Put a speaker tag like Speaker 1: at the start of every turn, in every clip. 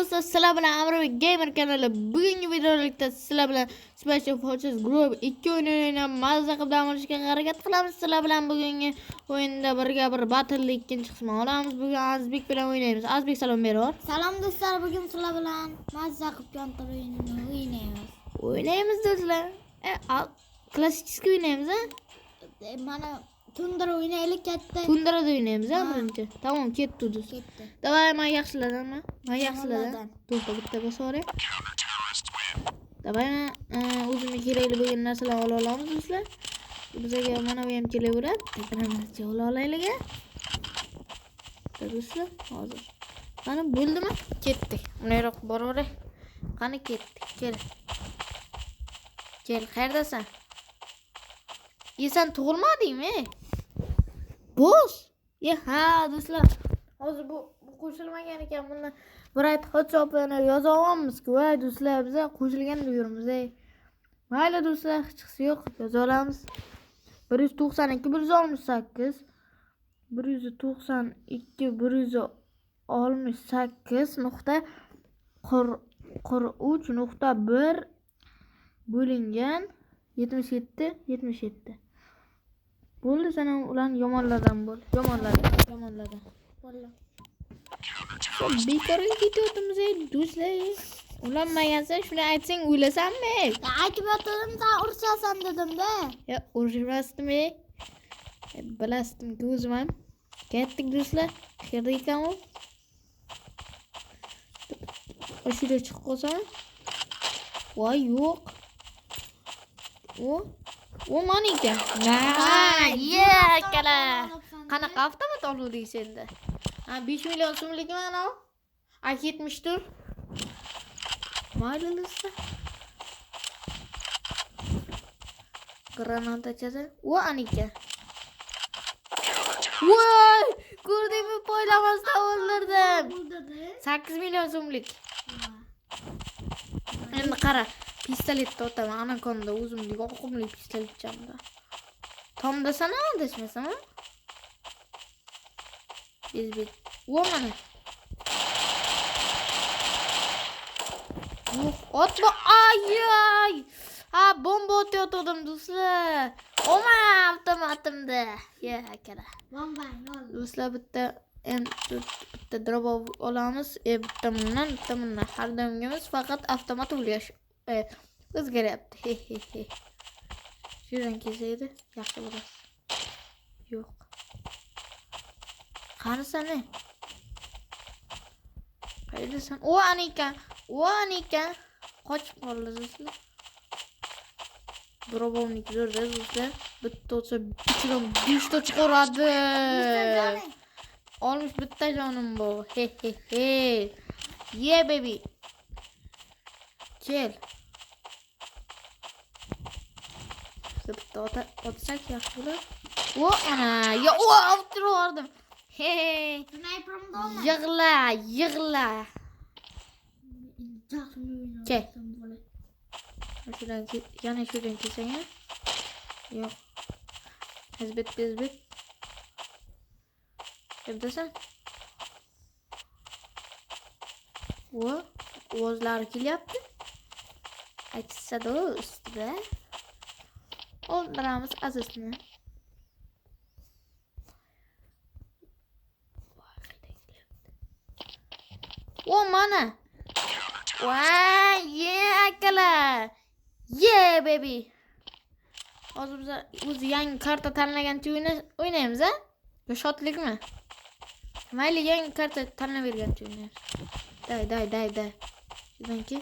Speaker 1: do'stlar, sizlar bilan Amroviy Gamer kanali. Bugungi videolikda sizlar bilan Special Forces Group 2 o'yinini o'ynab mazza qilib dam olishga harakat qilamiz. Sizlar bilan bugungi o'yinda birga bir battle ikkinchi qismini olamiz. Bugun Azbek bilan o'ynaymiz. Azbek salom beror.
Speaker 2: Salom do'stlar, bugun sizlar bilan mazza qilib kontor o'yinini o'ynaymiz.
Speaker 1: O'ynaymiz do'stlar. Klassik o'ynaymiz, ha?
Speaker 2: Mana Tundra o'ynaylik katta.
Speaker 1: Tundrada o'ynaymiz, ha, birinchi. Tamam, ketdi do'st.
Speaker 2: Ketdi.
Speaker 1: Davay, men yaxshiladim. Men yaxshiladim. To'xta, bitta bosore. Davay, o'zimga kerakli bo'lgan narsalarni ola olamiz do'stlar. Bizga mana bu ham kelaveradi. Tekrancha ola olaylik. Do'stlar, hozir. Qani bo'ldimi? Ketdik. Bunayroq boraveray. Qani ketdik. Kel. Kel, qayerdasan? Sen tug'ilmadingmi? Bo'sh. Ha, do'stlar. Hozir bu qo'shilmagan ekan. Buni bir ayt hotchopini yoza-olamiz-ku. Voy do'stlar, biz qo'shilganda yuramiz. Mayli do'stlar, hech qisi yo'q. Yoza olamiz. 192 168 192 168.43.1 bo'lingan 77. Bo'ldi, sana ularni yomonlardan bo'l. Yomonlardan. Vallahi. Bekorga ketyapmiz, do'stlar. Ulanmagansan, shuni aytsang o'ylasanmi?
Speaker 2: Aytib o'tirdim, sen urishasan dedim-da.
Speaker 1: Ya, urishmasdim. Bilasdim-ku o'zim ham. Ketdik do'stlar. Qayerda ekan u? Ashula chiqib qolsam. Voy, yo'q. O mana ekan. Kala. Qanaqa avtomat oluvdik senda? 5 million so'mlikmi ana u? 70 tur. Mayli do'stlar. Granatachada. O anika. Voy! Ko'rdingmi, poylamasdan o'ldirdim. 8 million so'mlik. Endi qara. Pistoletni otaman, anakonda o'zimga oqimli pistoletchamda. Tomda sana adashmasam, ha? Bezbet. O mana. Otma. Ay! Ha, bomba otayotdim do'stlar. Oma avtomatimda. Ya, akala.
Speaker 2: Bomba nol.
Speaker 1: Do'stlar, bitta drop olamiz. Bitta bundan. Har doimgimiz faqat avtomat o'ylash. O'zgaryapti. Shundan kesaydi, yaxshi bo'ladi. Yo'q. Qarasana. Qayerdasan? O anika. Qochib qoldi do'stlar. Drobovnik zo'rda do'stlar. Bitta olsa bichron 5 ta chiqaradi. Olmush bitta jonim bu. Yeah baby. Kel. Bitta otsak yaxshi bo'lar. O ana, ya o avtirdim.
Speaker 2: Sniper'imda olma.
Speaker 1: Yig'la. Kel. Yana şuradan kesang, ha? Yo'q. Bezbet. Yerdasan? Ovozlari kelyapti. Aytsa do'st-da. O'ldiramiz azizni. O mana. Voy, yeah akala. Yeah baby. Hozir biz o'zi yangi karta tanlagancha o'ynaymiz, ha? Yo shotlikmi? Mayli, yangi karta tanlab bergancha o'ynaymiz. Day. Shundanki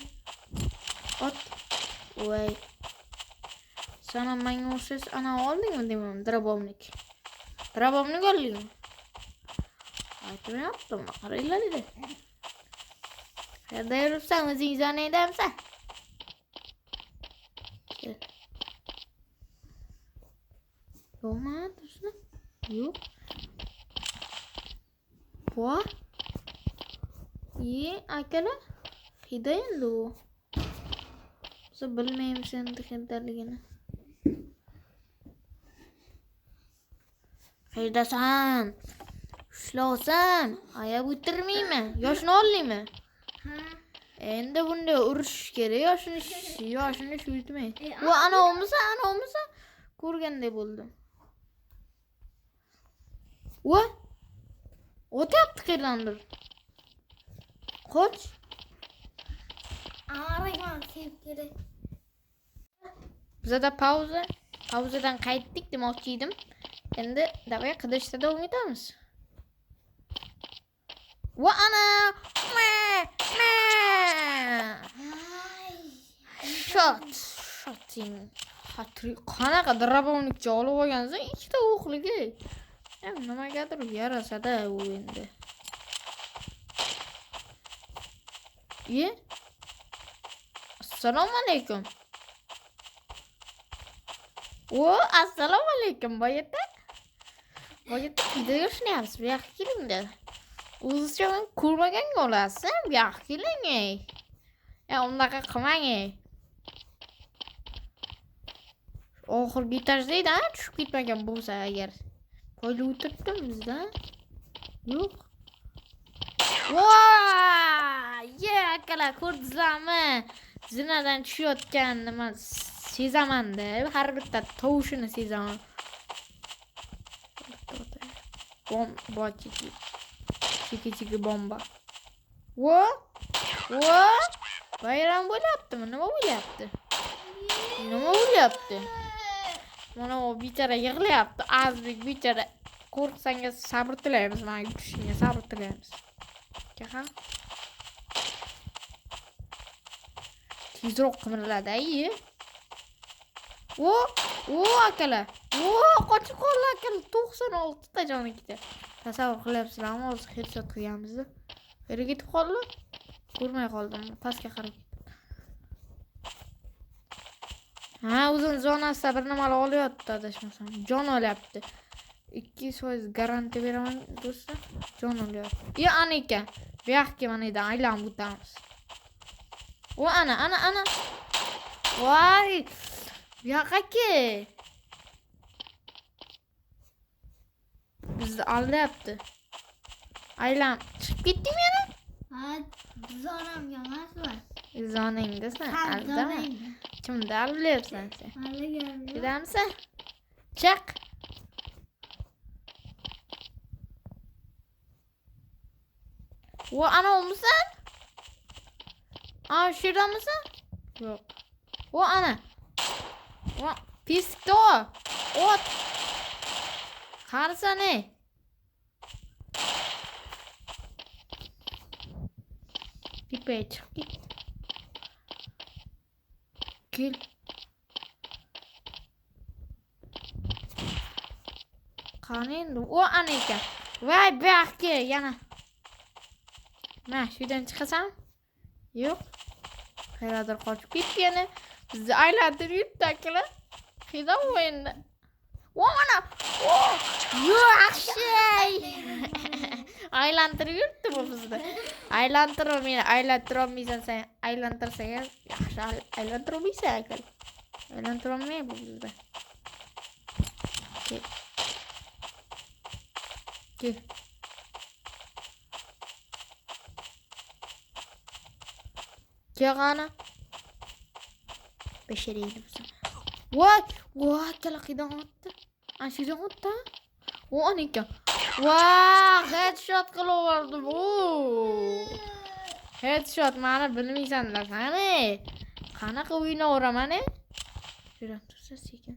Speaker 1: ot. Voy. Sana menga o'xshash ana oldingmi deyman, drabovnik. Drabovnik oldingmi? Aytmayaptim, qaranglar edi. Qayerda yuribsan, o'zingiz onaydamsan? Yo'qmi, do'stlar? Yo'q. Voy. Akalar. Hida endi u. Biz bilmaymiz endi hidaligini. Qayerdasan? Ushlasam, ayab o'tirmayman. Yoshni olaymi?
Speaker 2: Ha.
Speaker 1: Endi bunday urishish kerak. Yoshini shuytmay.
Speaker 2: E,
Speaker 1: Va ana olmasa ko'rganday bo'ldim. Va o'tyapti qiylandir. Qoch.
Speaker 2: Arayman sevgili.
Speaker 1: Bizda pauza. Pauzadan qaytdik demoqchi edim. Endi davay qidishda davom etamiz. Va ana! Shoting. Xatri qanaqa drabovnikcha olib olgansan, ikkita o'qligi. Nimagadir yarasada u endi. Assalomu alaykum. Assalomu alaykum boyata. Boyata qidirishyapsiz, bu yoqqa kelingda. O'zizcha men ko'rmaganga olasiz, bu yoqqa keling. Unaqa qilmang. Oxirgi etajdayda tushib ketmagan bo'lsa agar. Qo'yib o'tiribdim bizda. Yo'q. Akalar ko'rdingizlarmi? Zinadan tushayotgan nima sezaman-da. Har bitta tovushini sezaman. Bomba chiki bomba. Bayram bo'lyaptimi? Nima bo'lyapti? Mana o bichara yig'layapti. Azbek bichara. Qo'rqsangiz sabr tilaymiz. Mana yutishingga sabr tilaymiz. Kaha. Tezroq qimirladi-ay. Akalar. Qochib qoldi akalar. 96 ta joni ketdi. Tasavvur qilyapsizlarmi? O'zi headshot qilganmiz. Qayerga ketib qoldi? Ko'rmay qoldim. Pastga qarab. O'zini zonasida bir nimalar olyapti, adashmasam. Jon olyapti. 200% garantiya beraman do'stlar. Jon olyapti. Ana ekan. Bu yoqqa mana endi aylanib o'tamiz. Ana. Voy! Bu yoqqa-ki. Bizni aldayapti. Aylan. Chiqib ketdingmi yana?
Speaker 2: Ha, zonamga emasmi?
Speaker 1: Zoningdasan, aldama. Kimda aldayapsan sen?
Speaker 2: Aldaganim.
Speaker 1: Kedamsan? Chiq. Ana olmisan? Shu yerdamisan? Yo'q. Ana. Pislikda ot. Qarasana. Pipay chiqib ketdi. Kel. Qani endi? Ana ekan. Voy, bu yoqqa yana. Mana shu yerdan chiqasan? Yo'q. Qayerdir qochib ketdi yana. Bizni aylantirib yuribdi akalar. Qiydan endi. Mana. Yaxshi. Aylantirib yuribdi bu bizni. Meni aylantira olmaysan sen. Aylantirsang yaxshi aylantira olmaysan akalar. Aylantira olmay bu bizni. Kel. Qani? Beşeriydi bu sefer. Vay, akalar qiydan o'tdi. Ana shu yerdan o'tdi. Ana ekan. Headshot qilaverdi bu. Headshot meni bilmaysanlar, qani? Qanaqa o'ynayveraman, Shurab tursa sekin.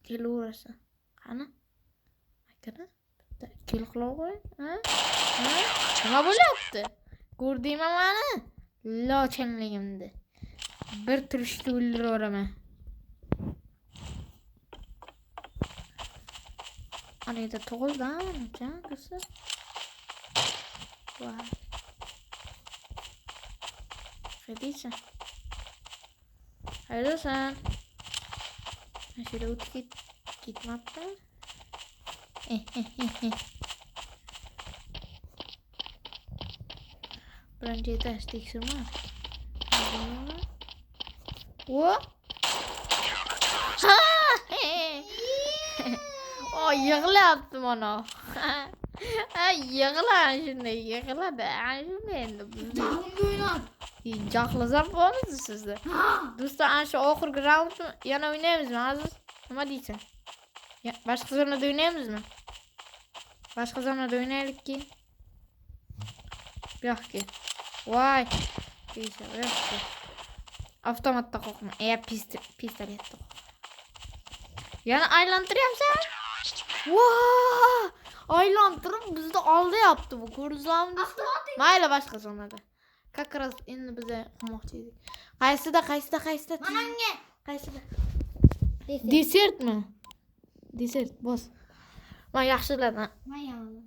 Speaker 1: Kelaverasa. Qani? Akana? Kel qilaver, Nima bo'lyapti? Ko'rdingmi meni? Lochanligimni. Bir turishda o'ldiraveraman. Ana yerda tug'ildim, qizim. Voy. Qayerdasan? Qayerdasan? Mana shu yerda o'tib ketmabdi. Birinchi etaj tekshirma. Yig'layapti mana. Ay yig'lan shunday yig'ladi. Ana shunday endi bizda.
Speaker 2: Jahlimga o'ynab.
Speaker 1: Jahlasam bo'ladi sizda.
Speaker 2: Ha.
Speaker 1: Do'stlar, ana shu oxirgi raundni yana o'ynaymizmi, Aziz? Nima deysan? Boshqa zonada o'ynaymizmi? Boshqa zonada o'ynaylik-ki. Bu yoqqa. Voy. Deysa, bu yoqqa. Avtomatda qo'rqma. Pistoletda. Yana aylantiryapsan? Voy! Aylantirib bizni oldayapti bu. Ko'rdingizmi?
Speaker 2: Avtomatik.
Speaker 1: Mayli boshqa zonada. Как раз endi biza qilmoqchi edik. Qaysida?
Speaker 2: Mananga.
Speaker 1: Qaysida? Desertmi? Desert, bos. Men yaxshiladim.
Speaker 2: Mayli.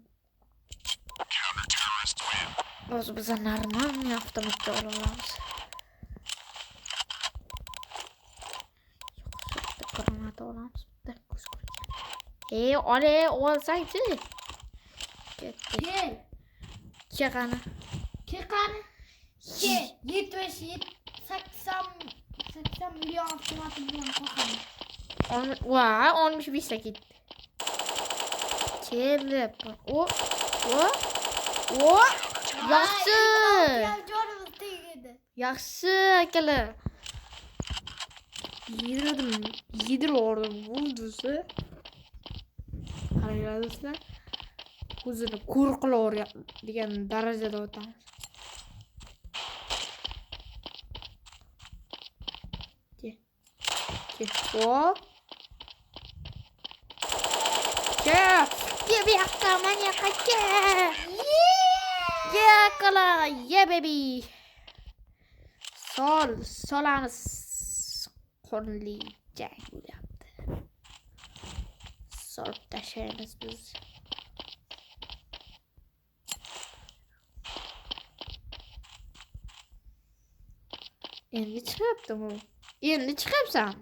Speaker 1: O'zi biz normalniy avtomatga olamiz. Granata olamiz. Olsangchi. Ketdi.
Speaker 2: Kel.
Speaker 1: Chaqani.
Speaker 2: Qani? 80 million avtomatik bilan qo'ydim.
Speaker 1: Voy, 65 ta ketdi. Kelib. O. Yaxshi.
Speaker 2: Jonimiz tegdi.
Speaker 1: Yaxshi akalar. Yedirdim bo'ldi. Qarayapsizlar. O'zini qo'rqilor degan darajada o'tamiz. O. Ye bir hakka manyak hakka. Ye kala ye baby. Solamiz. Qonli jang bo'lyapti. Solib tashlaymiz biz. Endi chiqyaptimi? Endi chiqyapsan.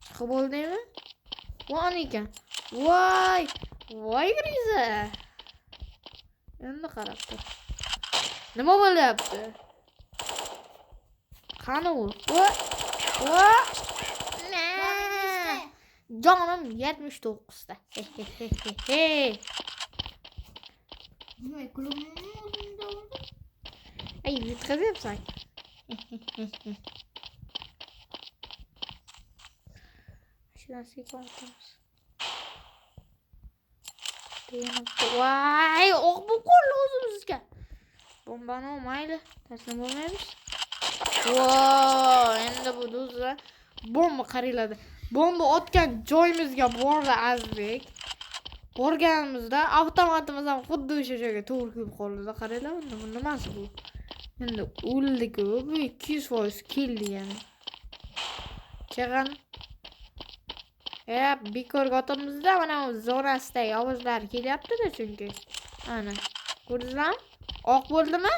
Speaker 1: Chiqib bo'ldingmi? Voy ekan. Voy Griza. Endi qarab tur. Nima bo'lyapti? Qani u? Jonim 79 ta.
Speaker 2: Nima kulum?
Speaker 1: Ay, yutqazyapsan. Shunasi ko'ramiz. Voy, o'q bu qo'l o'zimizga. Bombani mayli, taslim bo'lmaymiz. Voy, endi bu do'stlar bomba qariladi. Bomba otgan joyimizga bordi Azbek. Borganimizda avtomatimiz ham xuddi o'sha joyga to'g'ri kelib qoldi. Qaranglar, nimasi bu? Endi o'ldi-ku, bu 200% keldi yana. Chaqan. Bekorga otamizda mana zonasidagi ovozlar kelyapti-da chunki. Ana. Ko'rdingizmi? Oq bo'ldimi?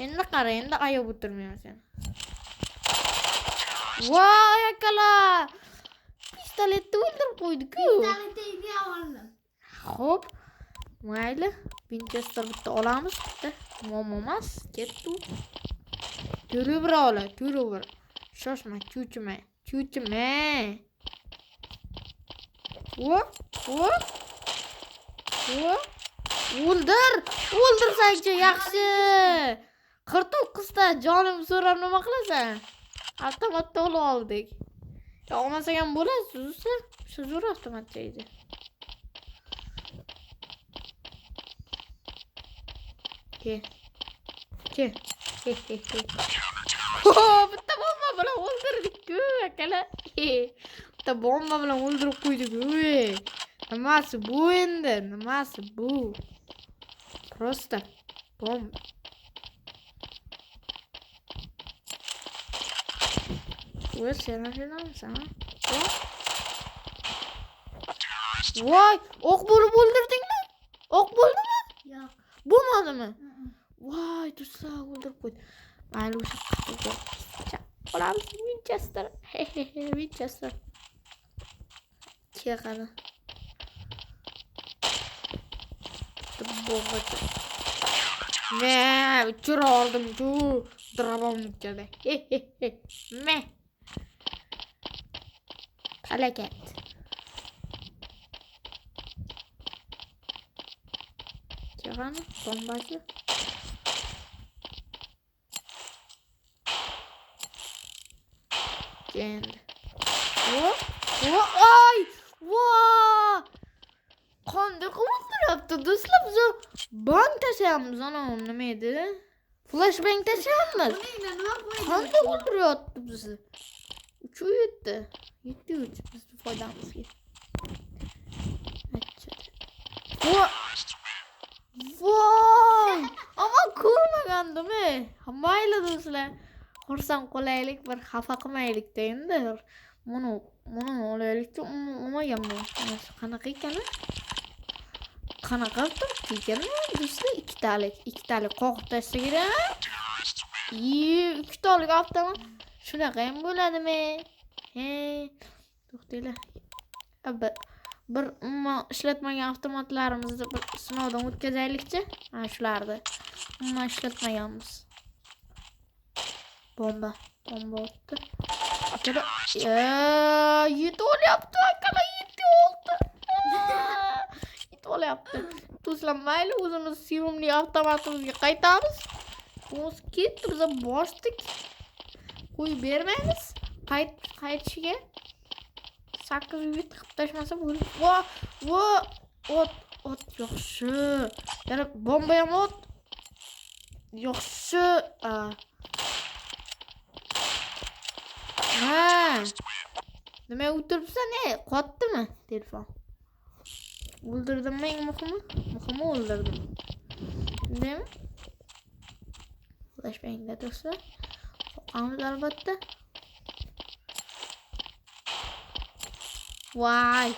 Speaker 1: Endi qara, endi ayob o'tirmayapsan. Voy akala! Pistoletni o'ldirib qo'ydi-ku.
Speaker 2: Pistoletni oldim.
Speaker 1: Xo'p. Mayli, Winchester bitta olamiz bitta. Muammo emas, ketdi. Turi ola. Shoshma, chuchma. O'ldirsangchi yaxshi. 49 ta jonim so'rab nima qilasan? Avtomatda oldik. Olmasak ham bo'ladi, sizlar. Shu zo'r avtomatda edi. Ke. Bitta bomba bilan o'ldirdik-ku, akalar. Bitta bomba bilan o'ldirib qo'ydik-ku. Nimasi bu endi? Nimasi bu? Просто bomba. Voy, sen nashinasan, ha? Voy, o'q bo'lib o'ldirdingmi? O'q bo'ldimi?
Speaker 2: Yo'q.
Speaker 1: Bo'lmadimi? Voy, do'stlar, o'ldirib qo'ydi. Mayli, o'sha qattiqga olamiz Winchester. Winchester. Chaqani. Bomba. Me, uchira oldim-ku. Drabomnikada. Me. Halakat. Aka qani? Bombachi. Endi. Ay! Voy! Qanday qilib turibdi do'stlar? Biz bank tashlayapmiz, ana nima edi? Flashbang tashlayapmiz. Qanday o'ldiryapti bizni? 3-7. 7-3 bizni foydamizga. Voy! Ama ko'rmagandim. Mayli do'stlar. Xursand qolaylik, bir xafa qilmaylik-da endi. Buni olaylik-da, olmaganman. Qanaqa ekan? Qanaqa turibdi ekan? Do'stlar, ikkitalik qo'qib tashlagan. 2 talik avtomat. Shunaqa ham bo'ladimi? To'xtanglar. Bir ishlatmagan avtomatlarimizni bir sinovdan o'tkazaylik-chi. Mana shularni. Ishlatmaganmiz. Bomba o'tdi. Akada yet olyapti, akada yet oldi. Yet olyapti. Do'stlar, mayli o'zimiz sevimli avtomatimizga qaytamiz. O'z ketdi, biz bosdik. Qo'yib bermaymiz. Qaytishiga 8 yut qilib tashmasa bo'ladi. Ot yaxshi. Yana bomba ham ot. Yaxshi. Nima o'tiribsan? Qotdimi telefon? O'ldirdimmi eng muhimi? Muhimi o'ldirdim. Nima? Flashbangda do'stlar. Qo'qamiz albatta. Voy.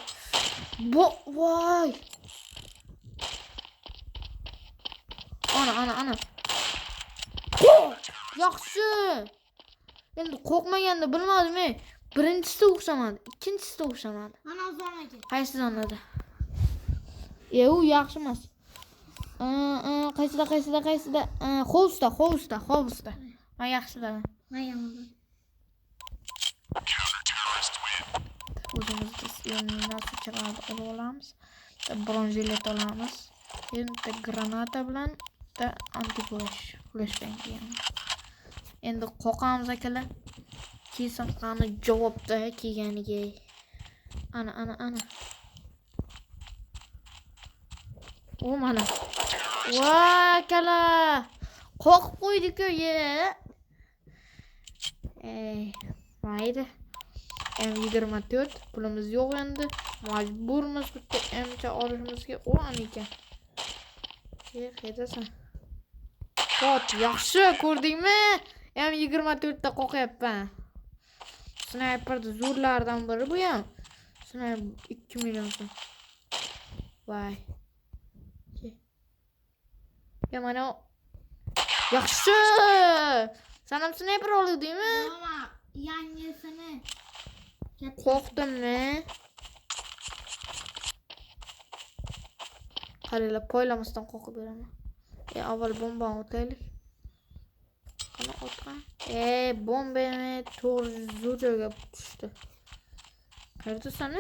Speaker 1: Voy. Ana. Yaxshi. Endi qo'rqmaganda bilmadim. Birinchisi o'xshamadi, ikkinchisi o'xshamadi.
Speaker 2: Mana zonaga.
Speaker 1: Qaysi zonada? U yaxshi emas. Qaysida? Hovuzda. Men yaxshilaman.
Speaker 2: Men yomonman.
Speaker 1: O'zimizda narsa chiqarib olamiz. Bronzilet olamiz. Endi granata bilan anti-flash bang. Endi qo'qamiz akalar. Kesin qani javobda kelganiga. Ana. O mana. Voy kala. Qo'qib qo'ydik-ku, mayli. M24 pulimiz yo'q endi. Majburmiz bitta M olishimizga. O anika. Qedasan. Hop, yaxshi, ko'rdingmi? M24 da qo'qyapman. Sniperda zo'rlardan biri bu ham. Sniper 2 million so'm. Voy. Mana yaxshi. Sen ham sniper oluvdingmi?
Speaker 2: Mama, yangisini.
Speaker 1: Qo'rqdimmi? Qaranglar, poylamasdan qo'qib beraman. Avval bombani o'taylik. Qani o'tgan? Bombani to'g'ri zo'r joyga tushdi. Qayerdasan?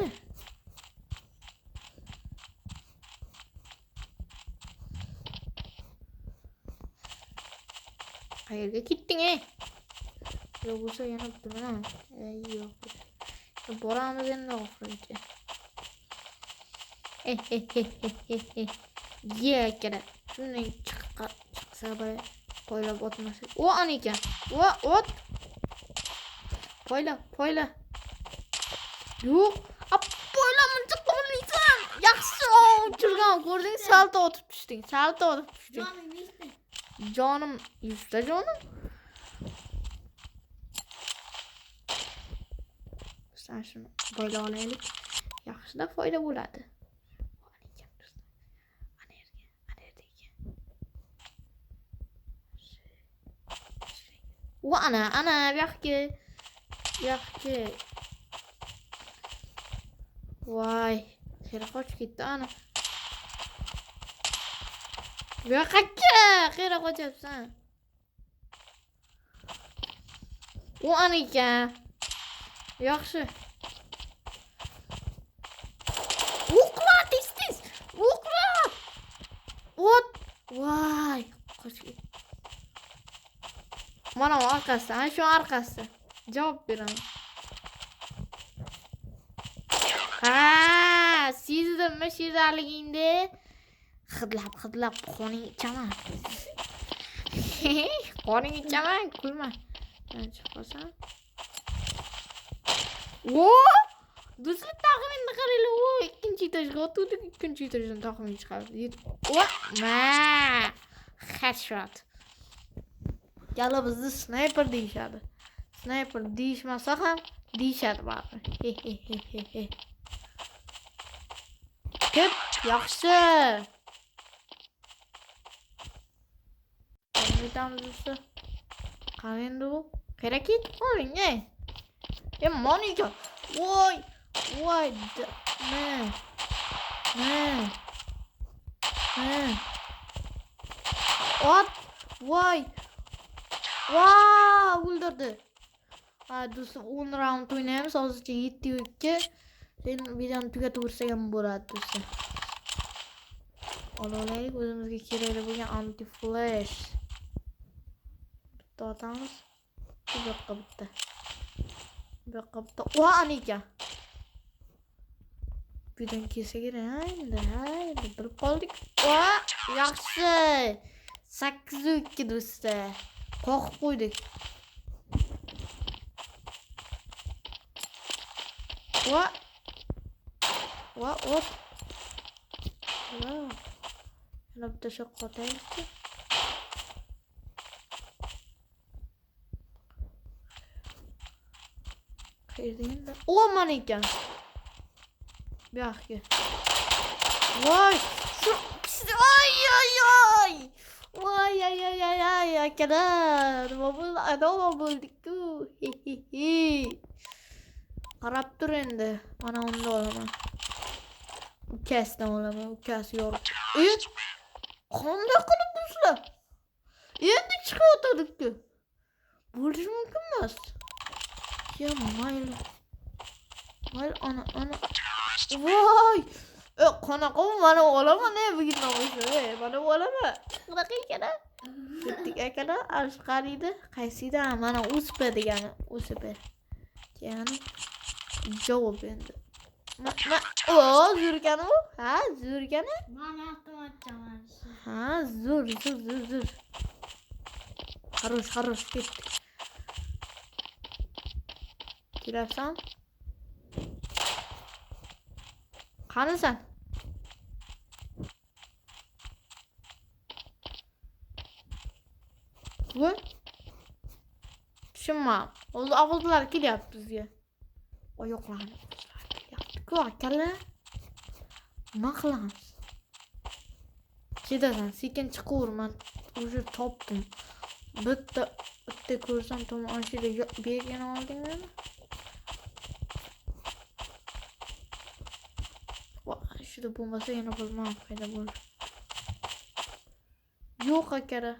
Speaker 1: Qayerga ketding? Yo'q bo'lsa yana bilaman. Yo'q. Boramiz endi oxirigacha. Akala. Shunday chiqsa bir poylab o'tmasak. O anika. Ot. Poyla. Yo'q. Poylamni chiqolmaysan. Yaxshi uchirgan, ko'rding? Salto otib tushding. Jonim, yuzta jonim. Sen shuni poyla olaylik. Yaxshida foyda bo'ladi. Ana yo'qki. Voy, xira qochib ketdi ana. Yo'qqa, xira qochibsan. O anika. Yaxshi. O'qla, tez. O'qla. Ot. Voy, qochib. Mana bu arkasi, ana shu arkasi. Javob beraman. Ha, sezdimmi shirdaligingni? Hidlab qoning ichaman. Qoning ichaman, kulma. Men chiqsam. O! Do'stlar taxminni qaranglar. O, ikkinchi etajga o'tdik, ikkinchi etajdan taxmin chiqardi. O, ma! Headshot. Yalla bizni sniper deyishadi. Sniper deyishmasa ham deyishadi baribir. Kep, yaxshi. Qanday do'stlar? Qani endi bu? Kerak ketib qoling, Monika. Voy, man. What? Voy. Wow, o'ldirdi. Ha, do'stlar, 10 round o'ynaymiz. Hozircha 7-2. Sen videoni tugatib o'rsak ham bo'ladi, do'stlar. Olaylik, o'zimizga kerakli bo'lgan anti flash. Bitta otamiz. Bu yoqqa bitta. O, Anika. Birdan kelsa kerak, endi bilib qoldik. O, yaxshi. 8-2 do'stlar. Qo'qib qo'ydik. What? Wow. Yana bitta shok qotaylik. Qayerda? O, mana ekan. Bu yoqqa. Voy! Voy, akalar. Nima bo'ldi-ku? Qarab tur endi. Mana unda olaman. Ukasidan olaman. Ukasi yorib. Qanday qilib do'stlar? Endi chiqyotdik-ku. Bo'lishi mumkin emas. Ya mayli. Ana. Voy! Qanaqa mana olaman bugun nomusi. Mana olaman. Qanaqa ekan? Ketdik akalar, qariydi. Qaysida? Mana USP degani, USP. Ya'ni javob endi. O, zo'rgani u? Ha, zo'rgani?
Speaker 2: Mana avtomatchaman.
Speaker 1: Ha, zo'r. Xarosh ketdik. Kelasan? Qani sen? Bu? Tushunmam. O'zi ovozlar kelyapti bizga. Oyoqlarni kelyapti-ku akalar. Nima qilamiz? Ketasan, sekin chiqaverman. O'sha topdim. Bitta ko'rsam tomon ichida bergan oldingmi? Shunda bo'lmasa yana bilmam qayda bo'ldi. Yo'q akara.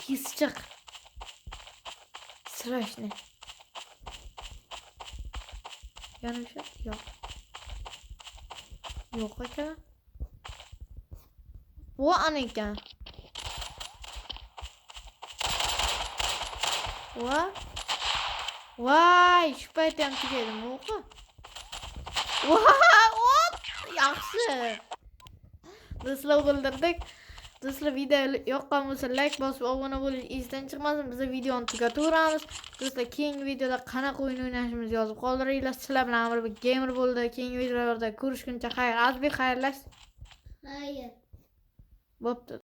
Speaker 1: Keschiq. Strashni. Yana o'sha? Yo'q akara. Bu ana ekan. Voy, shu payt ham tugaydimi o'qi? Yaxshi. Do'stlar, o'ldirdik. Do'stlar, video yoqqan bo'lsa like bosib obuna bo'lish esdan chiqmasin. Biz videoni tugataveramiz. Do'stlar, keyingi videoda qanaqa o'yin o'ynashimizni yozib qoldiringlar. Sizlar bilan bir gamer bo'ldi. Keyingi videolarda ko'rishguncha xayr. Azbek xayrlash.
Speaker 2: Xayr.
Speaker 1: Bo'pti.